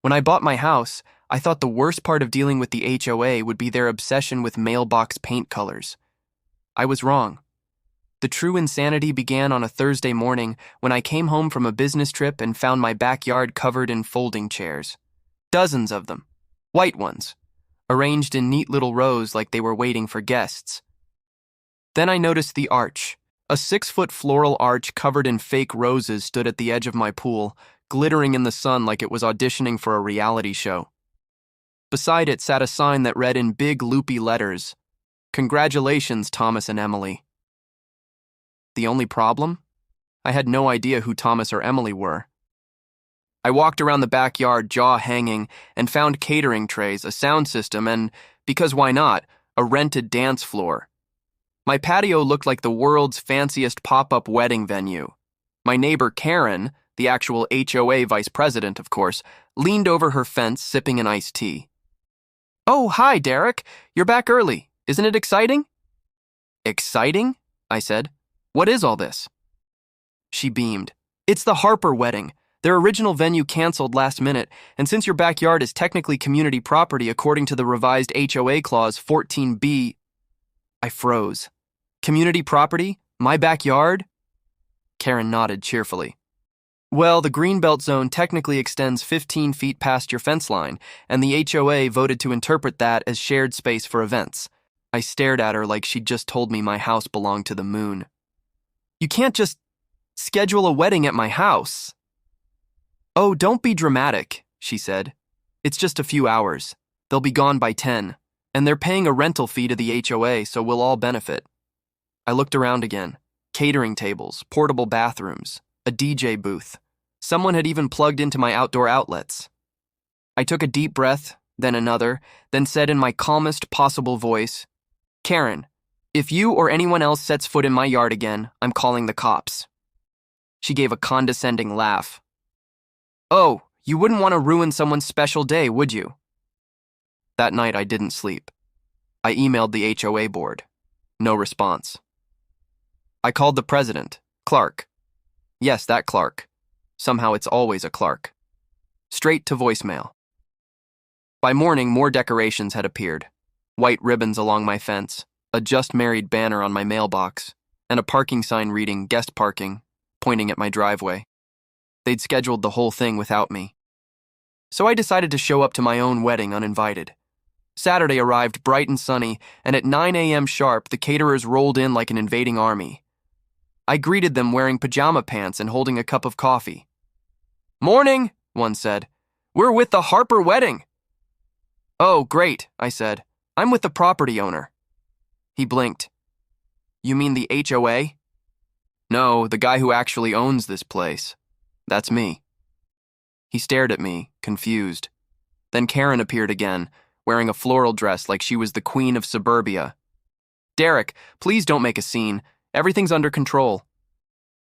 When I bought my house, I thought the worst part of dealing with the HOA would be their obsession with mailbox paint colors. I was wrong. The true insanity began on a Thursday morning when I came home from a business trip and found my backyard covered in folding chairs. Dozens of them. White ones. Arranged in neat little rows like they were waiting for guests. Then I noticed the arch. A 6-foot floral arch covered in fake roses stood at the edge of my pool, glittering in the sun like it was auditioning for a reality show. Beside it sat a sign that read in big loopy letters, "Congratulations, Thomas and Emily." The only problem? I had no idea who Thomas or Emily were. I walked around the backyard, jaw hanging, and found catering trays, a sound system, and, because why not, a rented dance floor. My patio looked like the world's fanciest pop-up wedding venue. My neighbor Karen, the actual HOA vice president, of course, leaned over her fence sipping an iced tea. "Oh, hi, Derek. You're back early. Isn't it exciting?" "Exciting?" I said. "What is all this?" She beamed. "It's the Harper wedding. Their original venue canceled last minute, and since your backyard is technically community property according to the revised HOA Clause 14B, I froze. Community property? My backyard? Karen nodded cheerfully. Well, the Greenbelt Zone technically extends 15 feet past your fence line, and the HOA voted to interpret that as shared space for events. I stared at her like she'd just told me my house belonged to the moon. You can't just schedule a wedding at my house. Oh, don't be dramatic, she said. It's just a few hours. They'll be gone by 10, and they're paying a rental fee to the HOA, so we'll all benefit. I looked around again. Catering tables, portable bathrooms, a DJ booth. Someone had even plugged into my outdoor outlets. I took a deep breath, then another, then said in my calmest possible voice, Karen, if you or anyone else sets foot in my yard again, I'm calling the cops. She gave a condescending laugh. Oh, you wouldn't want to ruin someone's special day, would you? That night I didn't sleep. I emailed the HOA board. No response. I called the president, Clark. Yes, that Clark. Somehow it's always a Clark. Straight to voicemail. By morning, more decorations had appeared. White ribbons along my fence, a just married banner on my mailbox, and a parking sign reading guest parking, pointing at my driveway. They'd scheduled the whole thing without me. So I decided to show up to my own wedding uninvited. Saturday arrived bright and sunny, and at 9 a.m. sharp, the caterers rolled in like an invading army. I greeted them wearing pajama pants and holding a cup of coffee. Morning, one said. We're with the Harper wedding. Oh, great, I said. I'm with the property owner. He blinked. You mean the HOA? No, the guy who actually owns this place. That's me. He stared at me, confused. Then Karen appeared again, wearing a floral dress like she was the queen of suburbia. Derek, please don't make a scene. Everything's under control.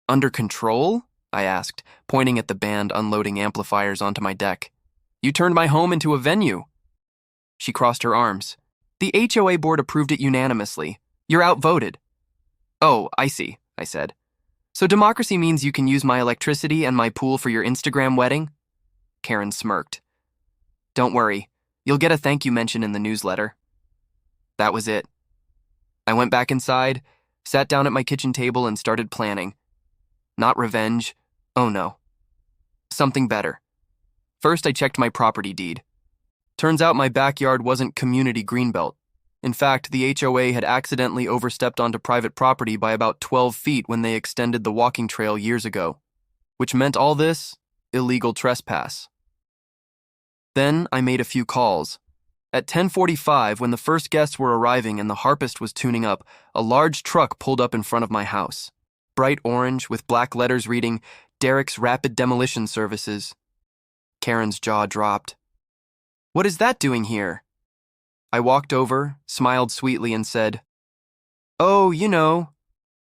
Under control? I asked, pointing at the band unloading amplifiers onto my deck. You turned my home into a venue. She crossed her arms. The HOA board approved it unanimously. You're outvoted. Oh, I see, I said. So democracy means you can use my electricity and my pool for your Instagram wedding? Karen smirked. Don't worry, you'll get a thank you mention in the newsletter. That was it. I went back inside, sat down at my kitchen table and started planning. Not revenge, oh no. Something better. First I checked my property deed. Turns out my backyard wasn't community greenbelt. In fact, the HOA had accidentally overstepped onto private property by about 12 feet when they extended the walking trail years ago, which meant all this, illegal trespass. Then I made a few calls. At 10:45, when the first guests were arriving and the harpist was tuning up, a large truck pulled up in front of my house. Bright orange with black letters reading, Derek's Rapid Demolition Services. Karen's jaw dropped. What is that doing here? I walked over, smiled sweetly, and said, Oh, you know,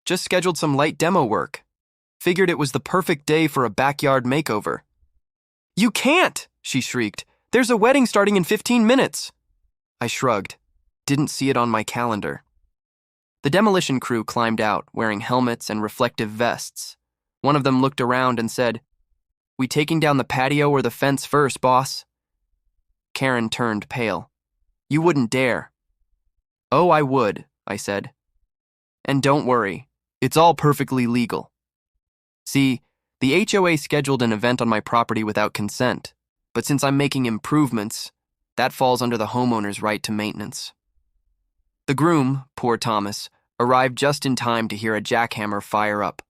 just scheduled some light demo work. Figured it was the perfect day for a backyard makeover. You can't, she shrieked. There's a wedding starting in 15 minutes. I shrugged. Didn't see it on my calendar. The demolition crew climbed out, wearing helmets and reflective vests. One of them looked around and said, We taking down the patio or the fence first, boss? Karen turned pale. You wouldn't dare. Oh, I would, I said. And don't worry, it's all perfectly legal. See, the HOA scheduled an event on my property without consent, but since I'm making improvements, that falls under the homeowner's right to maintenance. The groom, poor Thomas, arrived just in time to hear a jackhammer fire up.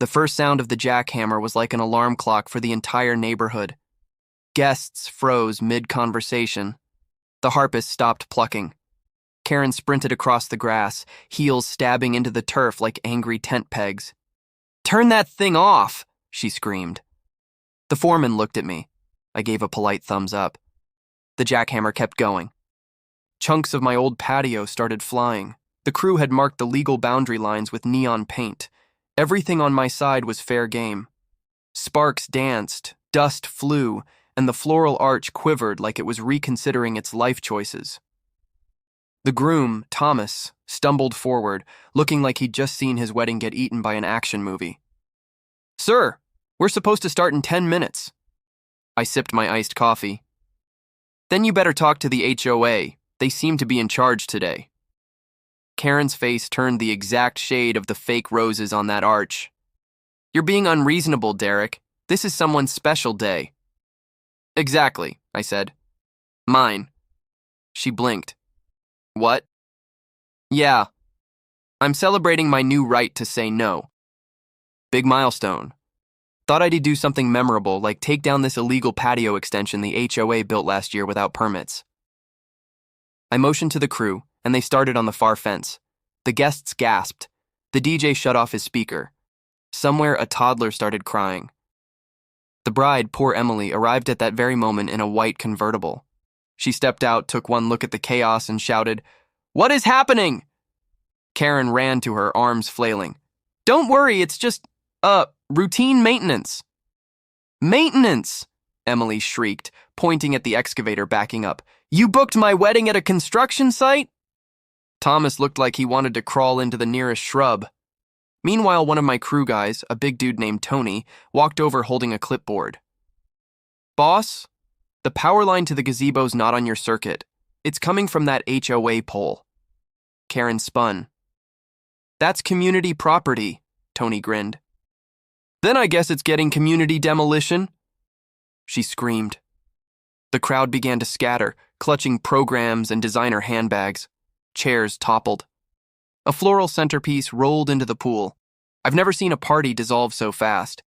The first sound of the jackhammer was like an alarm clock for the entire neighborhood. Guests froze mid-conversation. The harpist stopped plucking. Karen sprinted across the grass, heels stabbing into the turf like angry tent pegs. Turn that thing off, she screamed. The foreman looked at me. I gave a polite thumbs up. The jackhammer kept going. Chunks of my old patio started flying. The crew had marked the legal boundary lines with neon paint. Everything on my side was fair game. Sparks danced, dust flew, and the floral arch quivered like it was reconsidering its life choices. The groom, Thomas, stumbled forward, looking like he'd just seen his wedding get eaten by an action movie. Sir, we're supposed to start in 10 minutes. I sipped my iced coffee. Then you better talk to the HOA. They seem to be in charge today. Karen's face turned the exact shade of the fake roses on that arch. You're being unreasonable, Derek. This is someone's special day. Exactly, I said. Mine. She blinked. What? Yeah. I'm celebrating my new right to say no. Big milestone. Thought I'd do something memorable, like take down this illegal patio extension the HOA built last year without permits. I motioned to the crew, and they started on the far fence. The guests gasped. The DJ shut off his speaker. Somewhere a toddler started crying. The bride, poor Emily, arrived at that very moment in a white convertible. She stepped out, took one look at the chaos, and shouted, "What is happening?" Karen ran to her, arms flailing. Don't worry, it's just, routine maintenance. Maintenance, Emily shrieked, pointing at the excavator backing up. You booked my wedding at a construction site? Thomas looked like he wanted to crawl into the nearest shrub. Meanwhile, one of my crew guys, a big dude named Tony, walked over holding a clipboard. Boss, the power line to the gazebo's not on your circuit. It's coming from that HOA pole. Karen spun. That's community property, Tony grinned. Then I guess it's getting community demolition. She screamed. The crowd began to scatter, clutching programs and designer handbags. Chairs toppled. A floral centerpiece rolled into the pool. I've never seen a party dissolve so fast.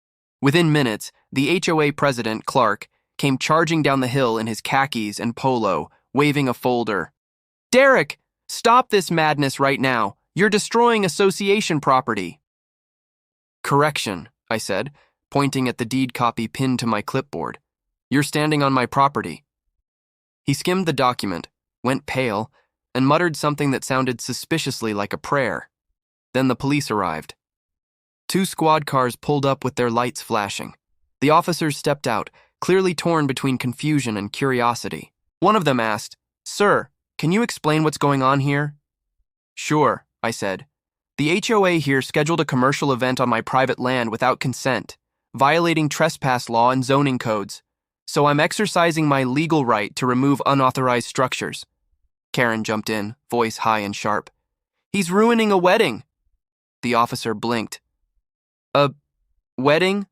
Within minutes, the HOA president, Clark, came charging down the hill in his khakis and polo, waving a folder. Derek, stop this madness right now. You're destroying association property. Correction, I said, pointing at the deed copy pinned to my clipboard. You're standing on my property. He skimmed the document, went pale, and muttered something that sounded suspiciously like a prayer. Then the police arrived. 2 squad cars pulled up with their lights flashing. The officers stepped out, clearly torn between confusion and curiosity. One of them asked, Sir, can you explain what's going on here? Sure, I said. The HOA here scheduled a commercial event on my private land without consent, violating trespass law and zoning codes. So I'm exercising my legal right to remove unauthorized structures. Karen jumped in, voice high and sharp. He's ruining a wedding. The officer blinked. A wedding?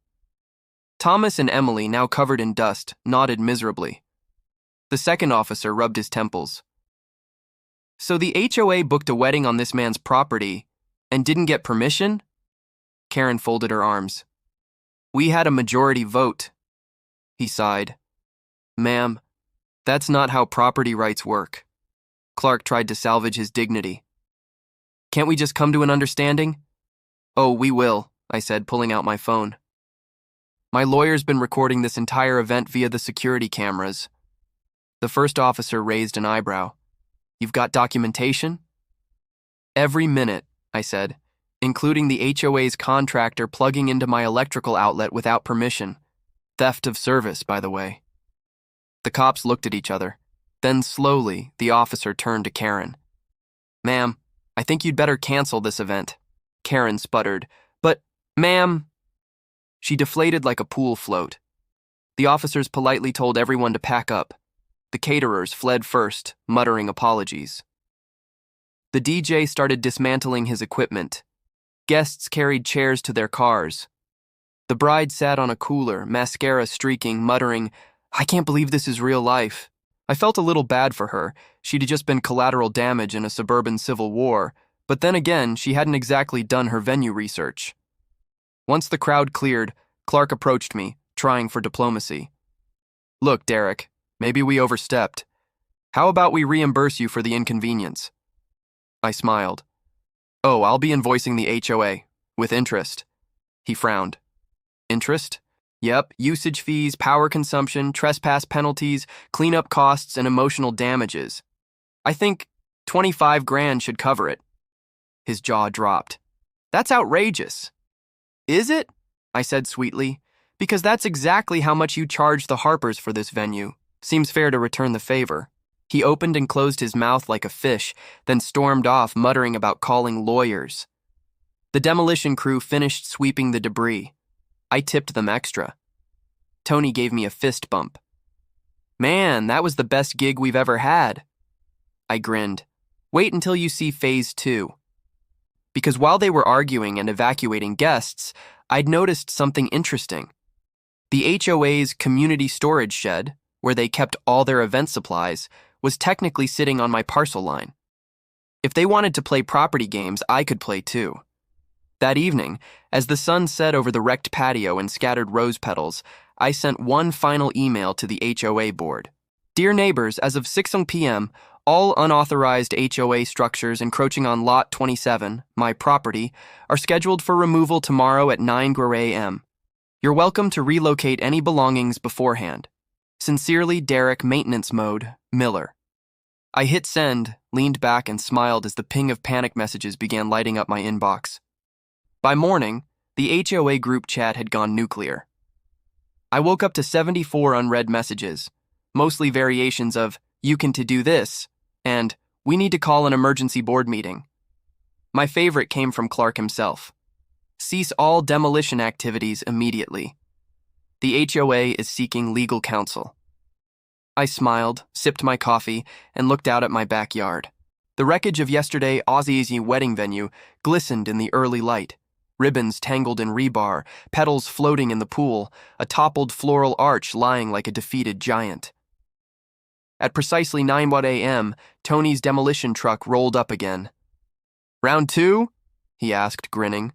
Thomas and Emily, now covered in dust, nodded miserably. The second officer rubbed his temples. So the HOA booked a wedding on this man's property and didn't get permission? Karen folded her arms. We had a majority vote. He sighed. Ma'am, that's not how property rights work. Clark tried to salvage his dignity. Can't we just come to an understanding? Oh, we will, I said, pulling out my phone. My lawyer's been recording this entire event via the security cameras. The first officer raised an eyebrow. You've got documentation? Every minute, I said, including the HOA's contractor plugging into my electrical outlet without permission. Theft of service, by the way. The cops looked at each other. Then slowly, the officer turned to Karen. Ma'am, I think you'd better cancel this event. Karen sputtered. But, ma'am... She deflated like a pool float. The officers politely told everyone to pack up. The caterers fled first, muttering apologies. The DJ started dismantling his equipment. Guests carried chairs to their cars. The bride sat on a cooler, mascara streaking, muttering, "I can't believe this is real life." I felt a little bad for her. She'd just been collateral damage in a suburban civil war, but then again, she hadn't exactly done her venue research. Once the crowd cleared, Clark approached me, trying for diplomacy. "Look, Derek, maybe we overstepped. How about we reimburse you for the inconvenience?" I smiled. "Oh, I'll be invoicing the HOA, with interest." He frowned. "Interest? Yep, usage fees, power consumption, trespass penalties, cleanup costs, and emotional damages. I think 25 grand should cover it." His jaw dropped. "That's outrageous." "Is it?" I said sweetly. "Because that's exactly how much you charged the Harpers for this venue. Seems fair to return the favor." He opened and closed his mouth like a fish, then stormed off, muttering about calling lawyers. The demolition crew finished sweeping the debris. I tipped them extra. Tony gave me a fist bump. "Man, that was the best gig we've ever had." I grinned. "Wait until you see phase 2. Because while they were arguing and evacuating guests, I'd noticed something interesting. The HOA's community storage shed, where they kept all their event supplies, was technically sitting on my parcel line. If they wanted to play property games, I could play too. That evening, as the sun set over the wrecked patio and scattered rose petals, I sent one final email to the HOA Board. "Dear neighbors, as of 6 p.m., all unauthorized HOA structures encroaching on Lot 27, my property, are scheduled for removal tomorrow at 9 a.m. You're welcome to relocate any belongings beforehand. Sincerely, Derek, Maintenance Mode, Miller." I hit send, leaned back, and smiled as the ping of panic messages began lighting up my inbox. By morning, the HOA group chat had gone nuclear. I woke up to 74 unread messages, mostly variations of, "You can to do this," and "We need to call an emergency board meeting." My favorite came from Clark himself. "Cease all demolition activities immediately. The HOA is seeking legal counsel." I smiled, sipped my coffee, and looked out at my backyard. The wreckage of yesterday Aussie's wedding venue glistened in the early light. Ribbons tangled in rebar, petals floating in the pool, a toppled floral arch lying like a defeated giant. At precisely 9 a.m., Tony's demolition truck rolled up again. "Round 2? He asked, grinning.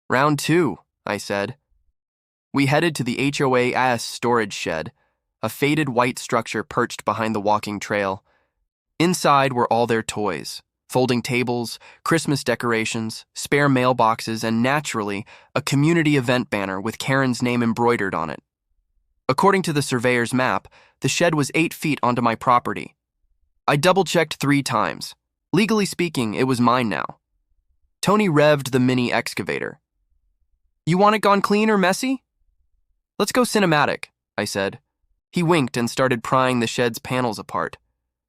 "Round 2, I said. We headed to the HOA's storage shed, a faded white structure perched behind the walking trail. Inside were all their toys, folding tables, Christmas decorations, spare mailboxes, and naturally, a community event banner with Karen's name embroidered on it. According to the surveyor's map, the shed was 8 feet onto my property. I double-checked 3 times. Legally speaking, it was mine now. Tony revved the mini excavator. "You want it gone clean or messy?" "Let's go cinematic," I said. He winked and started prying the shed's panels apart.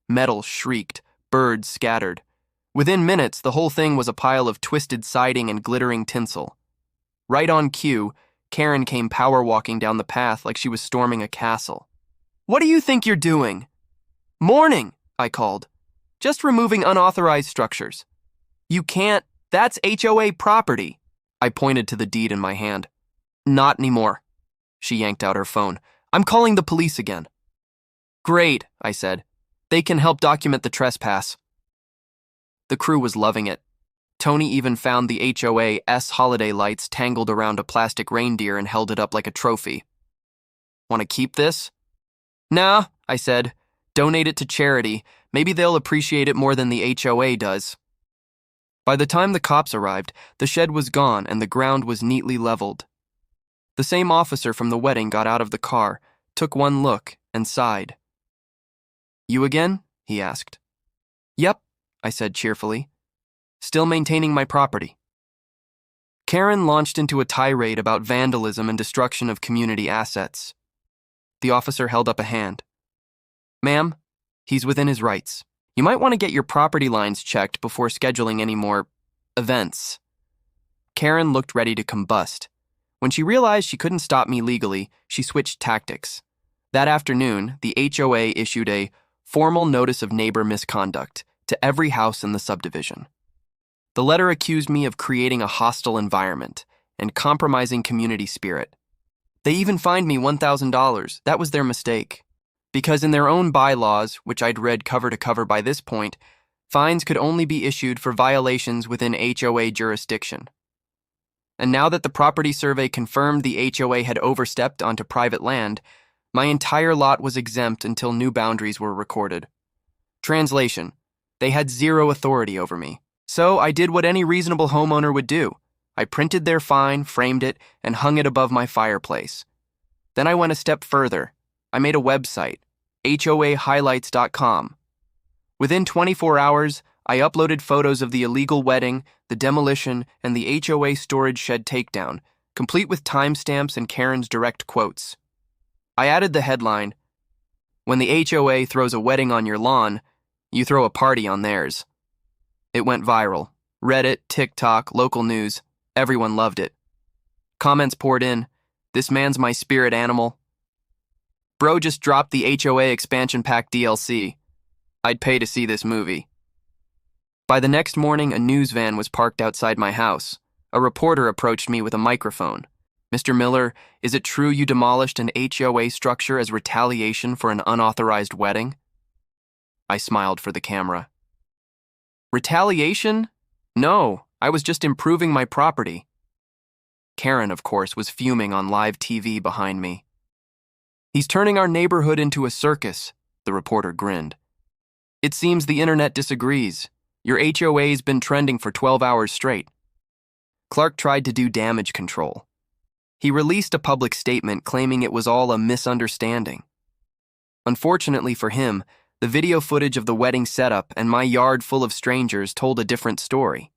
Metal shrieked, birds scattered. Within minutes, the whole thing was a pile of twisted siding and glittering tinsel. Right on cue, Karen came power-walking down the path like she was storming a castle. "What do you think you're doing?" "Morning," I called. "Just removing unauthorized structures." "You can't. That's HOA property." I pointed to the deed in my hand. "Not anymore." She yanked out her phone. "I'm calling the police again." "Great," I said. "They can help document the trespass." The crew was loving it. Tony even found the HOA's holiday lights tangled around a plastic reindeer and held it up like a trophy. "Want to keep this?" "Nah," I said. "Donate it to charity. Maybe they'll appreciate it more than the HOA does." By the time the cops arrived, the shed was gone and the ground was neatly leveled. The same officer from the wedding got out of the car, took one look, and sighed. "You again?" he asked. "Yep," I said cheerfully. "Still maintaining my property." Karen launched into a tirade about vandalism and destruction of community assets. The officer held up a hand. "Ma'am, he's within his rights. You might want to get your property lines checked before scheduling any more events." Karen looked ready to combust. When she realized she couldn't stop me legally, she switched tactics. That afternoon, the HOA issued a formal notice of neighbor misconduct to every house in the subdivision. The letter accused me of creating a hostile environment and compromising community spirit. They even fined me $1,000. That was their mistake. Because in their own bylaws, which I'd read cover to cover by this point, fines could only be issued for violations within HOA jurisdiction. And now that the property survey confirmed the HOA had overstepped onto private land, my entire lot was exempt until new boundaries were recorded. Translation: they had zero authority over me. So I did what any reasonable homeowner would do. I printed their fine, framed it, and hung it above my fireplace. Then I went a step further. I made a website, HOAhighlights.com. Within 24 hours, I uploaded photos of the illegal wedding, the demolition, and the HOA storage shed takedown, complete with timestamps and Karen's direct quotes. I added the headline, "When the HOA throws a wedding on your lawn, you throw a party on theirs." It went viral. Reddit, TikTok, local news, everyone loved it. Comments poured in, "This man's my spirit animal." "Bro just dropped the HOA expansion pack DLC. I'd pay to see this movie." By the next morning, a news van was parked outside my house. A reporter approached me with a microphone. "Mr. Miller, is it true you demolished an HOA structure as retaliation for an unauthorized wedding?" I smiled for the camera. "Retaliation? No, I was just improving my property." Karen, of course, was fuming on live TV behind me. "He's turning our neighborhood into a circus," the reporter grinned. "It seems the internet disagrees. Your HOA's been trending for 12 hours straight." Clark tried to do damage control. He released a public statement claiming it was all a misunderstanding. Unfortunately for him, the video footage of the wedding setup and my yard full of strangers told a different story.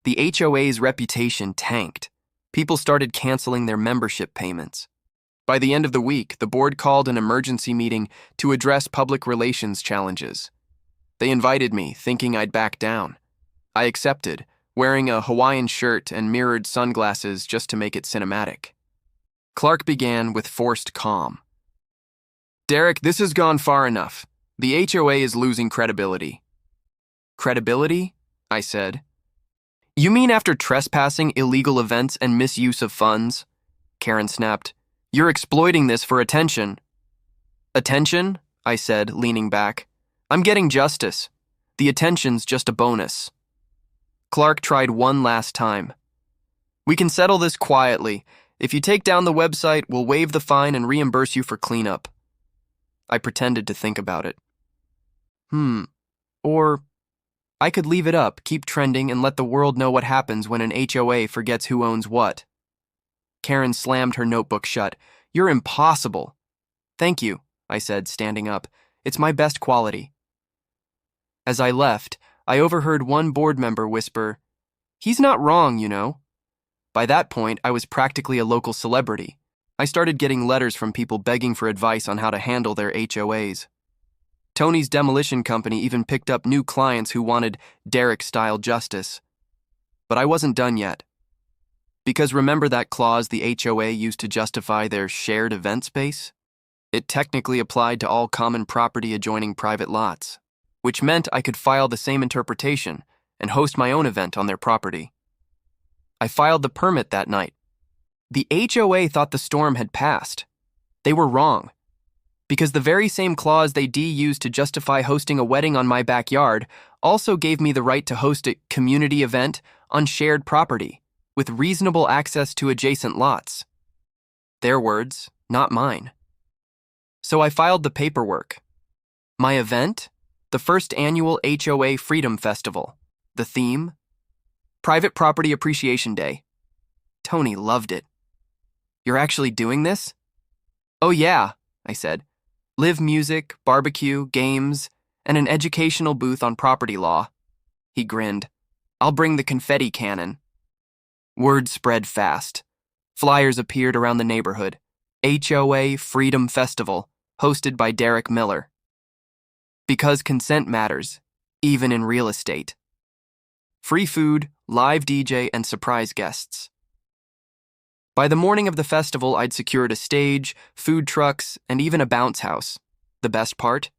The HOA's reputation tanked. People started canceling their membership payments. By the end of the week, the board called an emergency meeting to address public relations challenges. They invited me, thinking I'd back down. I accepted, wearing a Hawaiian shirt and mirrored sunglasses just to make it cinematic. Clark began with forced calm. "Derek, this has gone far enough. The HOA is losing credibility." "Credibility?" I said. "You mean after trespassing, illegal events, and misuse of funds?" Karen snapped. "You're exploiting this for attention." "Attention?" I said, leaning back. "I'm getting justice. The attention's just a bonus." Clark tried one last time. "We can settle this quietly. If you take down the website, we'll waive the fine and reimburse you for cleanup." I pretended to think about it. Or I could leave it up, keep trending, and let the world know what happens when an HOA forgets who owns what. Karen slammed her notebook shut. "You're impossible." "Thank you," I said, standing up. "It's my best quality." As I left, I overheard one board member whisper, "He's not wrong, you know." By that point, I was practically a local celebrity. I started getting letters from people begging for advice on how to handle their HOAs. Tony's demolition company even picked up new clients who wanted Derek-style justice. But I wasn't done yet. Because remember that clause the HOA used to justify their shared event space? It technically applied to all common property adjoining private lots, which meant I could file the same interpretation and host my own event on their property. I filed the permit that night. The HOA thought the storm had passed. They were wrong. Because the very same clause they used to justify hosting a wedding on my backyard also gave me the right to host a community event on shared property, with reasonable access to adjacent lots. Their words, not mine. So I filed the paperwork. My event? The first annual HOA Freedom Festival. The theme? Private Property Appreciation Day. Tony loved it. "You're actually doing this?" "Oh yeah," I said. "Live music, barbecue, games, and an educational booth on property law." He grinned. "I'll bring the confetti cannon." Word spread fast. Flyers appeared around the neighborhood. HOA Freedom Festival, hosted by Derek Miller. Because consent matters, even in real estate. Free food, live DJ, and surprise guests. By the morning of the festival, I'd secured a stage, food trucks, and even a bounce house. The best part?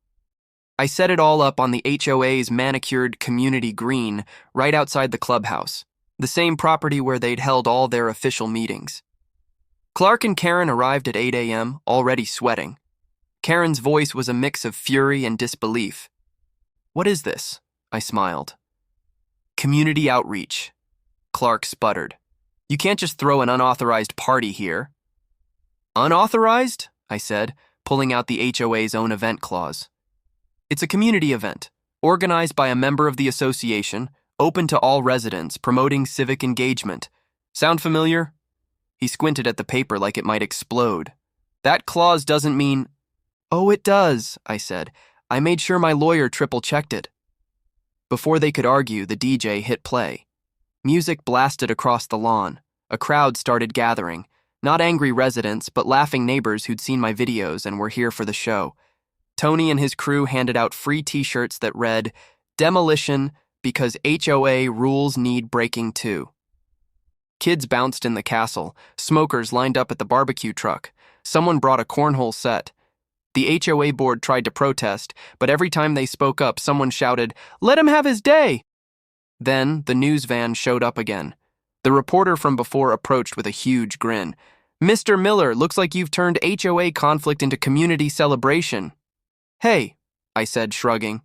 I set it all up on the HOA's manicured community green right outside the clubhouse, the same property where they'd held all their official meetings. Clark and Karen arrived at 8 a.m., already sweating. Karen's voice was a mix of fury and disbelief. "What is this?" I smiled. "Community outreach," Clark sputtered. "You can't just throw an unauthorized party here." "Unauthorized?" I said, pulling out the HOA's own event clause. "It's a community event, organized by a member of the association, open to all residents, promoting civic engagement. Sound familiar?" He squinted at the paper like it might explode. "That clause doesn't mean—" "Oh, it does," I said. "I made sure my lawyer triple-checked it." Before they could argue, the DJ hit play. Music blasted across the lawn. A crowd started gathering. Not angry residents, but laughing neighbors who'd seen my videos and were here for the show. Tony and his crew handed out free t-shirts that read, "Demolition, because HOA rules need breaking too." Kids bounced in the castle. Smokers lined up at the barbecue truck. Someone brought a cornhole set. The HOA board tried to protest, but every time they spoke up, someone shouted, "Let him have his day!" Then the news van showed up again. The reporter from before approached with a huge grin. "Mr. Miller, looks like you've turned HOA conflict into community celebration." "Hey," I said, shrugging.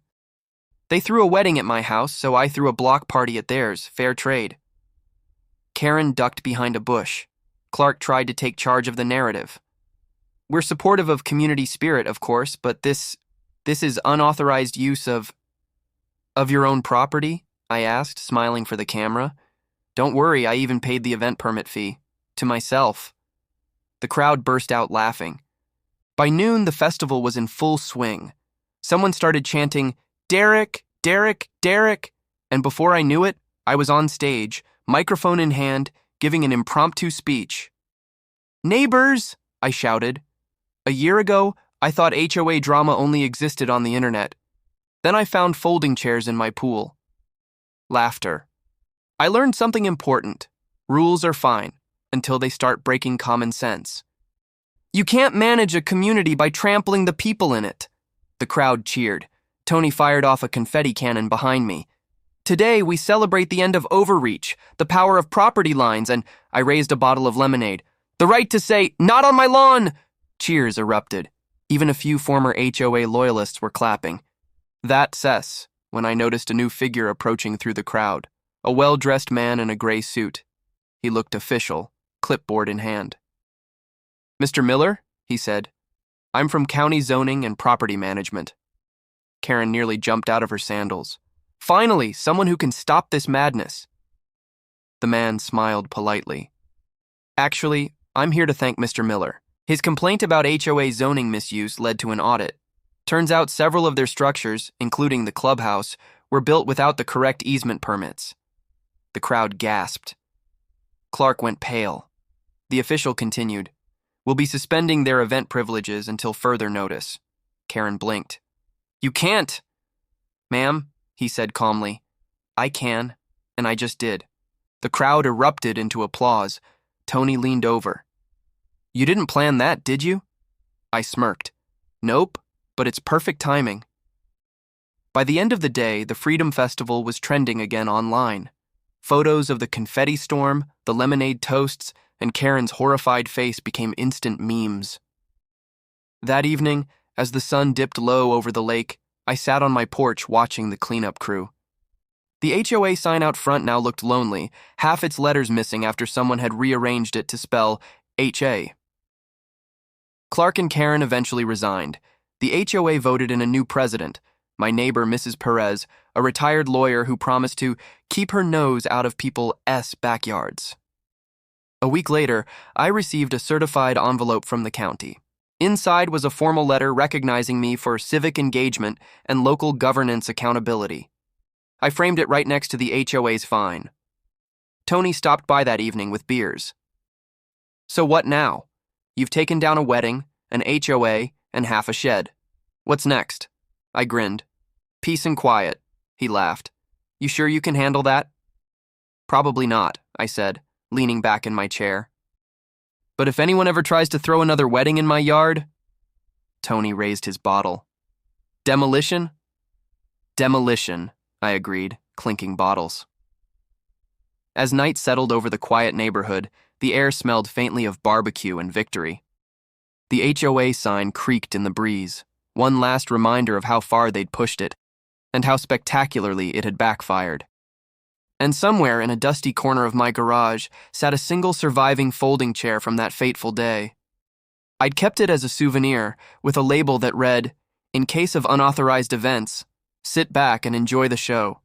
"They threw a wedding at my house, so I threw a block party at theirs. Fair trade." Karen ducked behind a bush. Clark tried to take charge of the narrative. "We're supportive of community spirit, of course, but this is unauthorized use of your own property?" I asked, smiling for the camera. "Don't worry, I even paid the event permit fee. To myself." The crowd burst out laughing. By noon, the festival was in full swing. Someone started chanting, "Derek, Derek, Derek," and before I knew it, I was on stage, microphone in hand, giving an impromptu speech. "Neighbors," I shouted. "A year ago, I thought HOA drama only existed on the internet. Then I found folding chairs in my pool." Laughter. I learned something important. Rules are fine, until they start breaking common sense. "You can't manage a community by trampling the people in it." The crowd cheered. Tony fired off a confetti cannon behind me. "Today, we celebrate the end of overreach, the power of property lines," and I raised a bottle of lemonade. "The right to say, 'Not on my lawn!'" Cheers erupted. Even a few former HOA loyalists were clapping. That cess, when I noticed a new figure approaching through the crowd, a well-dressed man in a gray suit. He looked official, clipboard in hand. "Mr. Miller," he said, "I'm from County Zoning and Property Management." Karen nearly jumped out of her sandals. "Finally, someone who can stop this madness." The man smiled politely. "Actually, I'm here to thank Mr. Miller. His complaint about HOA zoning misuse led to an audit. Turns out several of their structures, including the clubhouse, were built without the correct easement permits." The crowd gasped. Clark went pale. The official continued, "We'll be suspending their event privileges until further notice." Karen blinked. "You can't!" "Ma'am," he said calmly, "I can, and I just did." The crowd erupted into applause. Tony leaned over. "You didn't plan that, did you?" I smirked. "Nope, but it's perfect timing." By the end of the day, the Freedom Festival was trending again online. Photos of the confetti storm, the lemonade toasts, and Karen's horrified face became instant memes. That evening, as the sun dipped low over the lake, I sat on my porch watching the cleanup crew. The HOA sign out front now looked lonely, half its letters missing after someone had rearranged it to spell HA. Clark and Karen eventually resigned. The HOA voted in a new president, my neighbor Mrs. Perez, a retired lawyer who promised to keep her nose out of people's backyards. A week later, I received a certified envelope from the county. Inside was a formal letter recognizing me for civic engagement and local governance accountability. I framed it right next to the HOA's fine. Tony stopped by that evening with beers. "So what now? You've taken down a wedding, an HOA, and half a shed. What's next?" I grinned. "Peace and quiet," he laughed. "You sure you can handle that?" "Probably not," I said, leaning back in my chair. But if anyone ever tries to throw another wedding in my yard... Tony raised his bottle. Demolition? Demolition, I agreed, clinking bottles. As night settled over the quiet neighborhood, the air smelled faintly of barbecue and victory. The HOA sign creaked in the breeze, one last reminder of how far they'd pushed it, and how spectacularly it had backfired. And somewhere in a dusty corner of my garage sat a single surviving folding chair from that fateful day. I'd kept it as a souvenir, with a label that read, "In case of unauthorized events, sit back and enjoy the show."